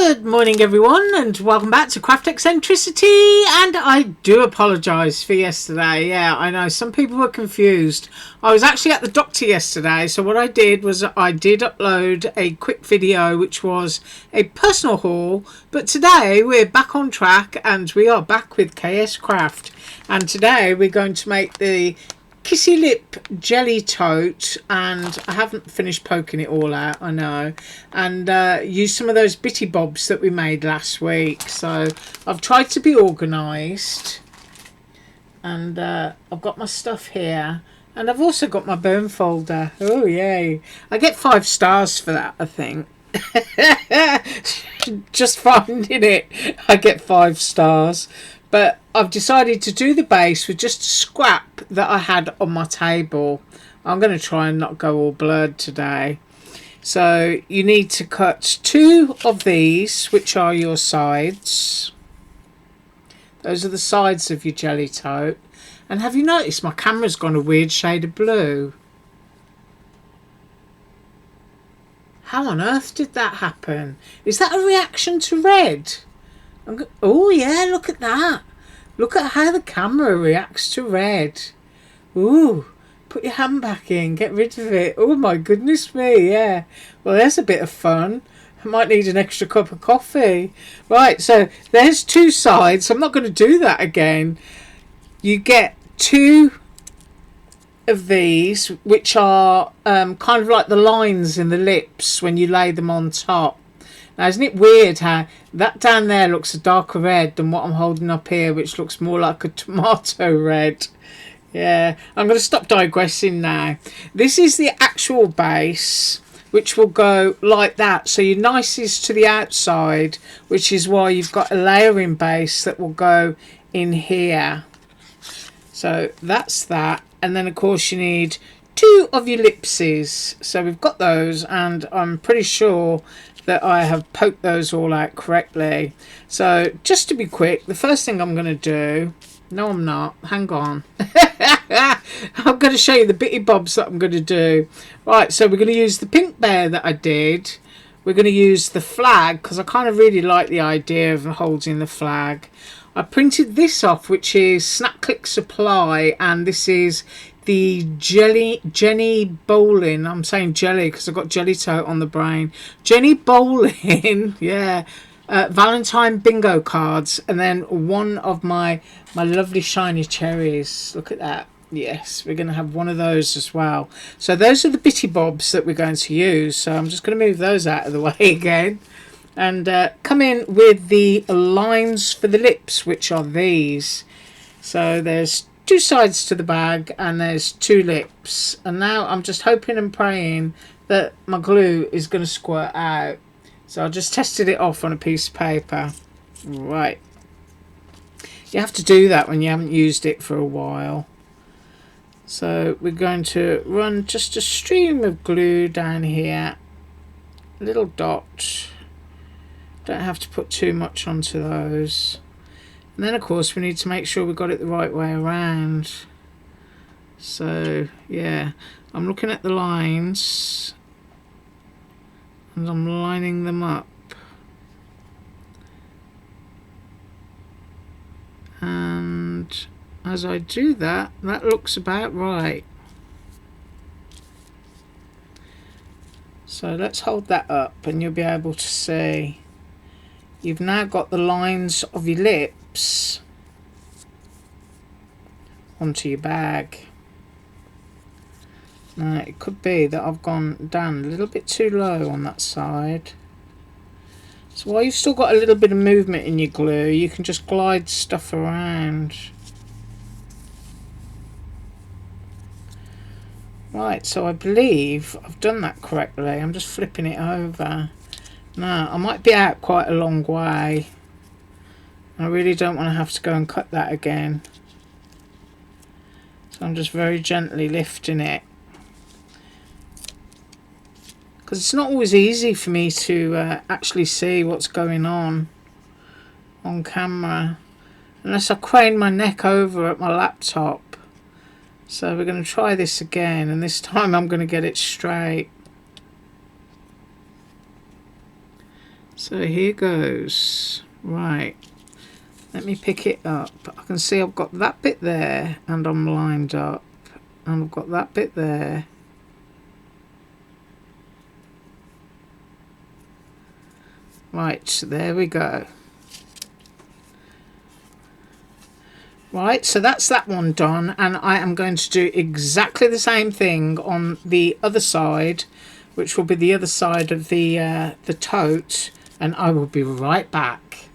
Good morning everyone, and welcome back to Craft Eccentricity. And I do apologise for yesterday. Yeah, I know some people were confused. I was actually at the doctor yesterday, so what I did was I did upload a quick video which was a personal haul, but today we're back on track and we are back with KSCRAFT, and today we're going to make the Kissy Lip jelly tote, and I haven't finished poking it all out, I know, and use some of those bitty bobs that we made last week. So I've tried to be organised, and I've got my stuff here, and I've also got my bone folder. Oh yay, I get 5 stars for that, I think. Just finding it, I get 5 stars. But I've decided to do the base with just a scrap that I had on my table. I'm going to try and not go all blurred today. So you need to cut 2 of these, which are your sides. Those are the sides of your jelly tote. And have you noticed my camera's gone a weird shade of blue? How on earth did that happen? Is that a reaction to red? Oh yeah, look at that. Look at how the camera reacts to red. Ooh, put your hand back in, get rid of it. Oh my goodness me, yeah. Well, there's a bit of fun. I might need an extra cup of coffee. Right, so there's 2 sides. I'm not going to do that again. You get 2 of these, which are kind of like the lines in the lips when you lay them on top. Now, isn't it weird how that down there looks a darker red than what I'm holding up here, which looks more like a tomato red? Yeah, I'm going to stop digressing now. This is the actual base, which will go like that. So your nice is to the outside, which is why you've got a layering base that will go in here. So that's that. And then, of course, you need 2 of your lipses. So we've got those, and I'm pretty sure that I have poked those all out correctly. So just to be quick, the first thing I'm going to do, no I'm not, hang on. I'm going to show you the bitty bobs that I'm going to do. Right, so we're going to use the pink bear that I did. We're going to use the flag, because I kind of really like the idea of holding the flag. I printed this off, which is Snap Click Supply, and this is the Jenny Bowling. I'm saying jelly because I've got jelly tote on the brain. Jenny Bowling, yeah. Valentine bingo cards, and then 1 of my lovely shiny cherries. Look at that. Yes, we're going to have 1 of those as well. So those are the bitty bobs that we're going to use. So I'm just going to move those out of the way again. And come in with the lines for the lips, which are these. So there's 2 sides to the bag, and there's 2 lips. And now I'm just hoping and praying that my glue is going to squirt out. So I just tested it off on a piece of paper. Right. You have to do that when you haven't used it for a while. So we're going to run just a stream of glue down here. A little dot. Don't have to put too much onto those. And then, of course, we need to make sure we got it the right way around. So, yeah, I'm looking at the lines and I'm lining them up. And as I do that, that looks about right. So let's hold that up and you'll be able to see. You've now got the lines of your lips onto your bag. Now it could be that I've gone down a little bit too low on that side. So while you've still got a little bit of movement in your glue, you can just glide stuff around. Right, so I believe I've done that correctly. I'm just flipping it over. Now, I might be out quite a long way. I really don't want to have to go and cut that again. So I'm just very gently lifting it. Because it's not always easy for me to actually see what's going on camera. Unless I crane my neck over at my laptop. So we're going to try this again, and this time I'm going to get it straight. So here goes. Right, let me pick it up. I can see I've got that bit there and I'm lined up, and I've got that bit there. Right, so there we go. Right, so that's that one done, and I am going to do exactly the same thing on the other side, which will be the other side of the tote, and I will be right back.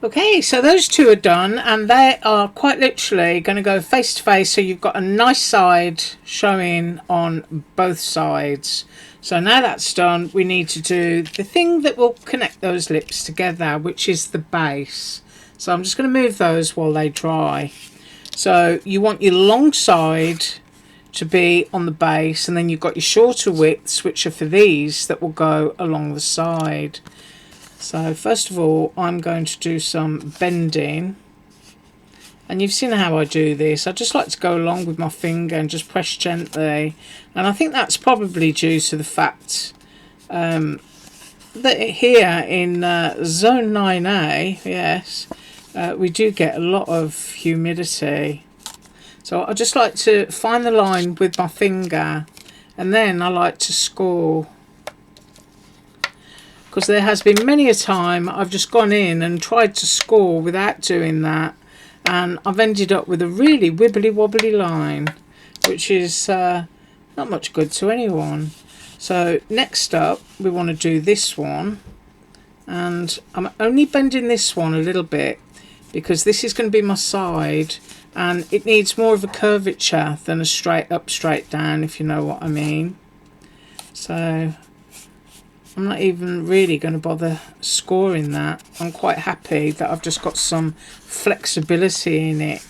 Okay, so those two are done, and they are quite literally going to go face to face, so you've got a nice side showing on both sides. So now that's done, we need to do the thing that will connect those lips together, which is the base. So I'm just going to move those while they dry. So you want your long side to be on the base, and then you've got your shorter widths, which are for these that will go along the side. So first of all, I'm going to do some bending, and you've seen how I do this. I just like to go along with my finger and just press gently, and I think that's probably due to the fact that here in zone 9A, yes, we do get a lot of humidity. So I just like to find the line with my finger, and then I like to score, because there has been many a time I've just gone in and tried to score without doing that, and I've ended up with a really wibbly wobbly line, which is not much good to anyone. So next up we want to do this one, and I'm only bending this one a little bit because this is going to be my side, and it needs more of a curvature than a straight up straight down, if you know what I mean. So I'm not even really going to bother scoring that. I'm quite happy that I've just got some flexibility in it.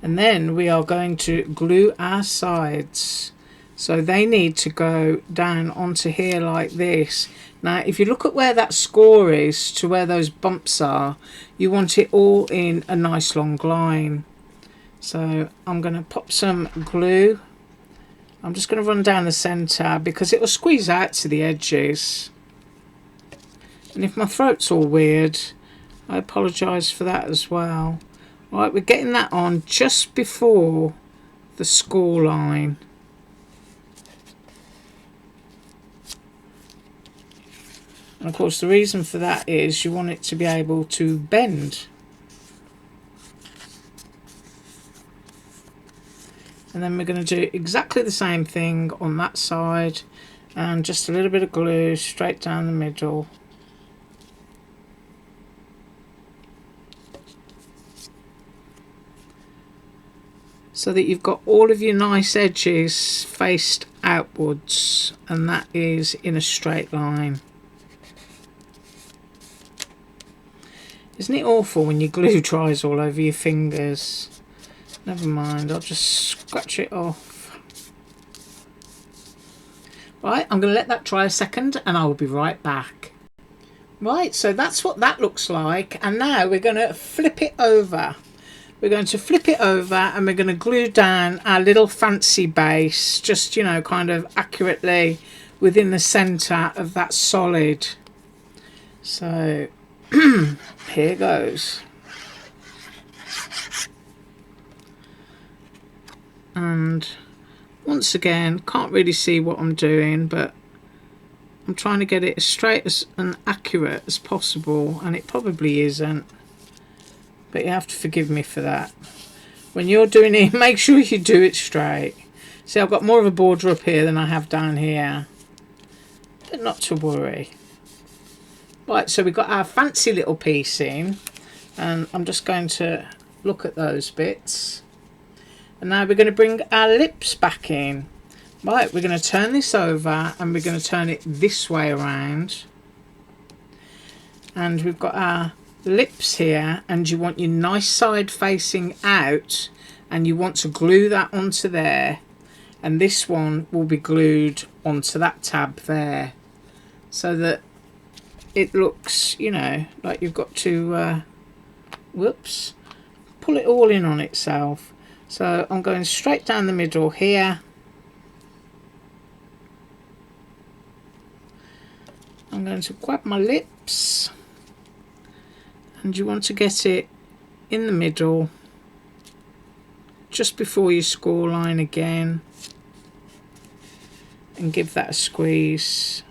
And then we are going to glue our sides. So they need to go down onto here like this. Now if you look at where that score is to where those bumps are, you want it all in a nice long line. So I'm going to pop some glue. I'm just going to run down the centre because it will squeeze out to the edges. And if my throat's all weird, I apologise for that as well. Right, we're getting that on just before the score line. And of course the reason for that is you want it to be able to bend. And then we're going to do exactly the same thing on that side, and just a little bit of glue straight down the middle. So that you've got all of your nice edges faced outwards, and that is in a straight line. Isn't it awful when your glue dries all over your fingers? Never mind, I'll just scratch it off. Right, I'm going to let that dry a second and I will be right back. Right, so that's what that looks like, and now we're going to flip it over. We're going to flip it over and we're going to glue down our little fancy base, just, you know, kind of accurately within the centre of that solid. So here goes. And once again, can't really see what I'm doing, but I'm trying to get it as straight and accurate as possible, and it probably isn't, but you have to forgive me for that. When you're doing it, make sure you do it straight. See, I've got more of a border up here than I have down here, but not to worry. Right, so we've got our fancy little piece in, and I'm just going to look at those bits. And now we're going to bring our lips back in. Right, we're going to turn this over and we're going to turn it this way around. And we've got our lips here, and you want your nice side facing out, and you want to glue that onto there. And this one will be glued onto that tab there, so that it looks, you know, like you've got to, whoops, pull it all in on itself. So I'm going straight down the middle here. I'm going to grab my lips, and you want to get it in the middle, just before your score line again, and give that a squeeze.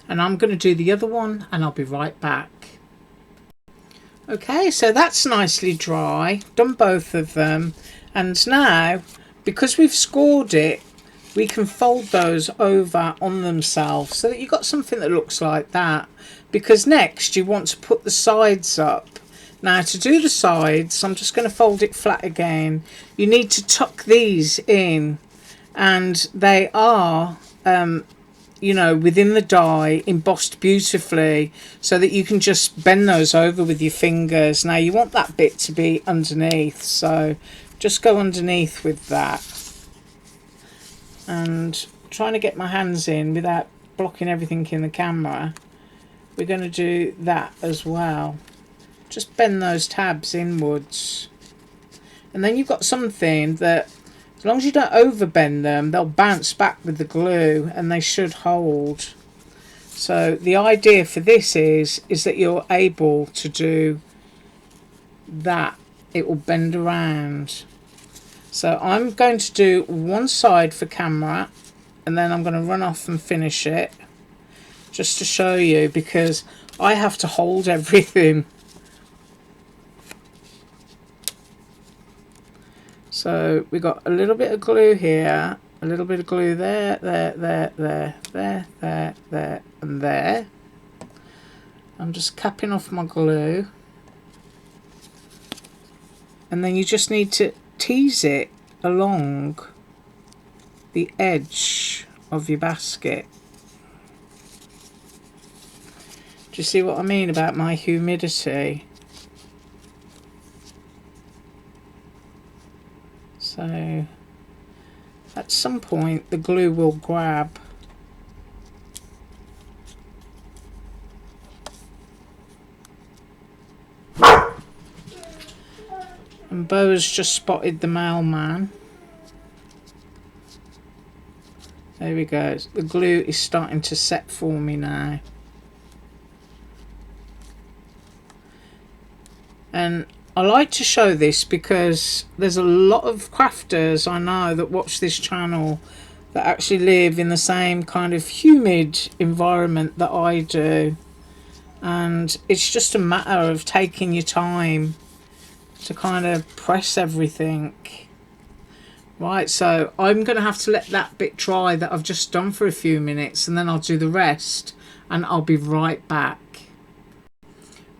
And I'm going to do the other one, and I'll be right back. Okay, so that's nicely dry, done both of them, and now because we've scored it, we can fold those over on themselves so that you've got something that looks like that. Because next you want to put the sides up. Now to do the sides, I'm just going to fold it flat again. You need to tuck these in, and they are you know, within the die, embossed beautifully, so that you can just bend those over with your fingers. Now you want that bit to be underneath, so just go underneath with that. And trying to get my hands in without blocking everything in the camera, we're going to do that as well. Just bend those tabs inwards, and then you've got something that, as long as you don't overbend them, they'll bounce back with the glue and they should hold. So the idea for this is that you're able to do that. It will bend around. So I'm going to do one side for camera, and then I'm going to run off and finish it, just to show you, because I have to hold everything. So we got a little bit of glue here, a little bit of glue there, there, and there. I'm just capping off my glue, and then you just need to tease it along the edge of your basket. Do you see what I mean about my humidity? So at some point the glue will grab. And Bo's just spotted the mailman. There we go. The glue is starting to set for me now. And I like to show this because there's a lot of crafters I know that watch this channel that actually live in the same kind of humid environment that I do. And it's just a matter of taking your time to kind of press everything. Right, so I'm going to have to let that bit dry that I've just done for a few minutes, and then I'll do the rest, and I'll be right back.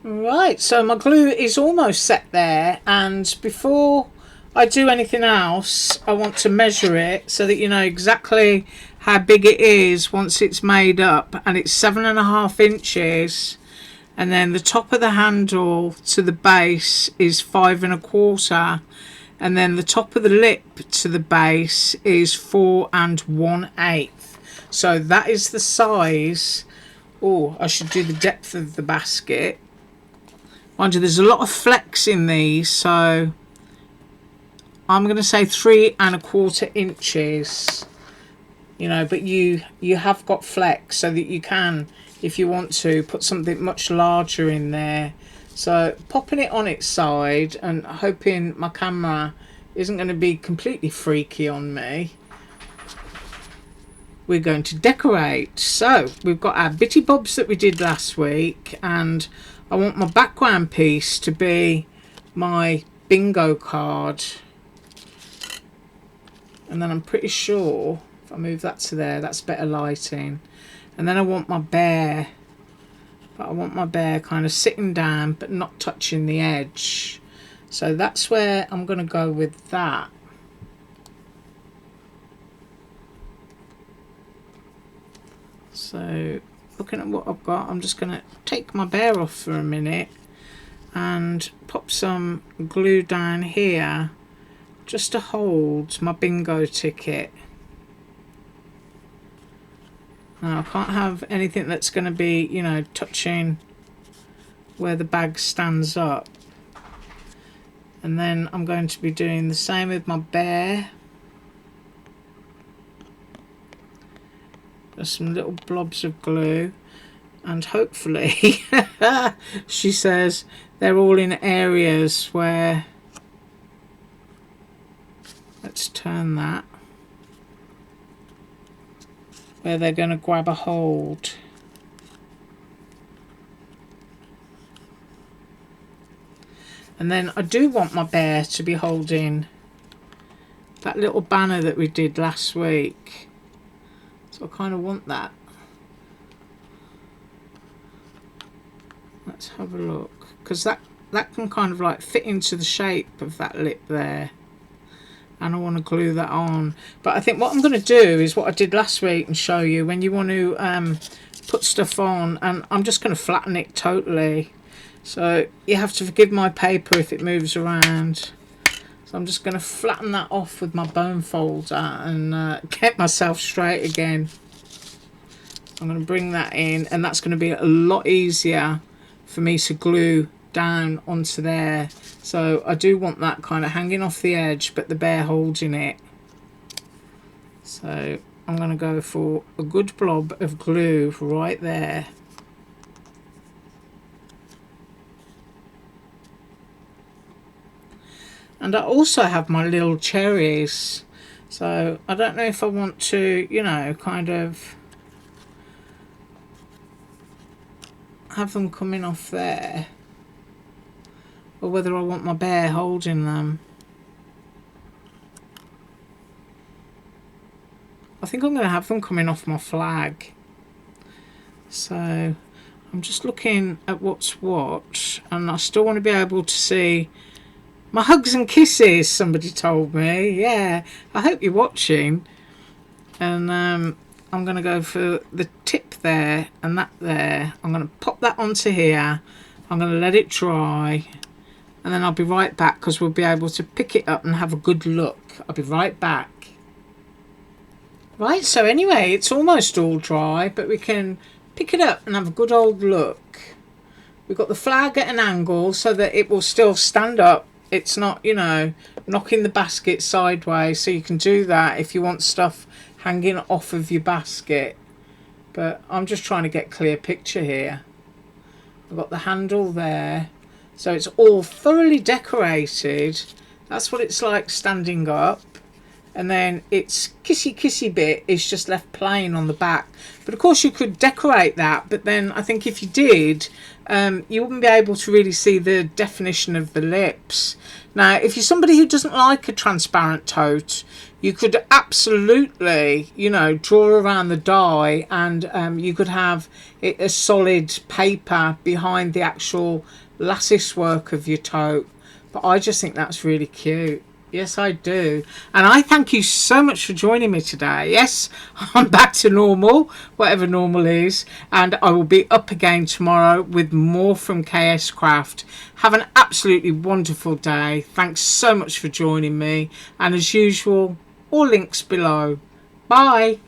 Right, so my glue is almost set there, and before I do anything else, I want to measure it so that you know exactly how big it is once it's made up. And it's 7.5 inches. And then the top of the handle to the base is 5.25, and then the top of the lip to the base is 4 1/8. So that is the size. Oh, I should do the depth of the basket. Mind you, there's a lot of flex in these, so I'm going to say 3.25 inches. You know, but you have got flex so that you can, if you want to, put something much larger in there. So popping it on its side and hoping my camera isn't going to be completely freaky on me. We're going to decorate. So we've got our bitty bobs that we did last week, and I want my background piece to be my bingo card. And then I'm pretty sure if I move that to there, that's better lighting. And then I want my bear, but I want my bear kind of sitting down but not touching the edge. So that's where I'm going to go with that. So looking at what I've got, I'm just going to take my bear off for a minute and pop some glue down here just to hold my bingo ticket. Now I can't have anything that's going to be, you know, touching where the bag stands up. And then I'm going to be doing the same with my bear. There's some little blobs of glue. and hopefully she says they're all in areas where, let's turn that, where they're going to grab a hold. And then I do want my bear to be holding that little banner that we did last week. So I kind of want that. Let's have a look, because that can kind of like fit into the shape of that lip there. And I want to glue that on. But I think what I'm going to do is what I did last week and show you when you want to put stuff on. And I'm just going to flatten it totally. So you have to forgive my paper if it moves around. So I'm just going to flatten that off with my bone folder and get myself straight again. I'm going to bring that in, and that's going to be a lot easier for me to glue down onto there. So I do want that kind of hanging off the edge, but the bear holding it. So I'm going to go for a good blob of glue right there. And I also have my little cherries. So I don't know if I want to, you know, kind of have them coming off there, or whether I want my bear holding them. I think I'm going to have them coming off my flag. So I'm just looking at what's what, and I still want to be able to see my hugs and kisses, somebody told me. Yeah, I hope you're watching. And I'm going to go for the tip there and that there. I'm going to pop that onto here. I'm going to let it dry. And then I'll be right back, because we'll be able to pick it up and have a good look. I'll be right back. Right, so anyway, it's almost all dry, but we can pick it up and have a good old look. We've got the flag at an angle so that it will still stand up. It's not, you know, knocking the basket sideways, so you can do that if you want stuff hanging off of your basket. But I'm just trying to get clear picture here. I've got the handle there, so it's all thoroughly decorated. That's what it's like standing up. And then its kissy bit is just left plain on the back. But of course you could decorate that, but then I think if you did, you wouldn't be able to really see the definition of the lips. Now, if you're somebody who doesn't like a transparent tote, you could absolutely, you know, draw around the die, and you could have it a solid paper behind the actual lattice work of your tote. But I just think that's really cute. Yes, I do. And I thank you so much for joining me today. Yes, I'm back to normal, whatever normal is. And I will be up again tomorrow with more from KSCRAFT. Have an absolutely wonderful day. Thanks so much for joining me. And as usual, all links below. Bye.